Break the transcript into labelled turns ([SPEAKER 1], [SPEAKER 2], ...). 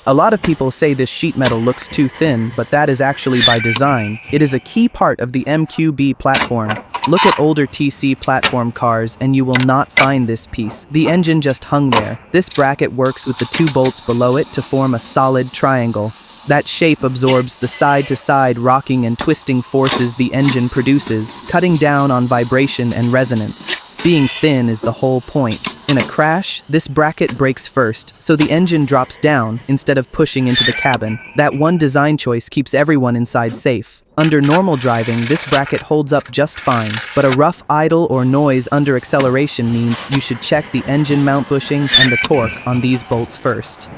[SPEAKER 1] A lot of people say this sheet metal looks too thin, but that is actually by design. It is a key part of the MQB platform. Look at older TC platform cars and you will not find this piece. The engine just hung there. This bracket works with the 2 bolts below it to form a solid triangle. That shape absorbs the side-to-side rocking and twisting forces the engine produces, cutting down on vibration and resonance. Being thin is the whole point. In a crash, this bracket breaks first, so the engine drops down instead of pushing into the cabin. That one design choice keeps everyone inside safe. Under normal driving, this bracket holds up just fine, but a rough idle or noise under acceleration means you should check the engine mount bushing and the torque on these bolts first.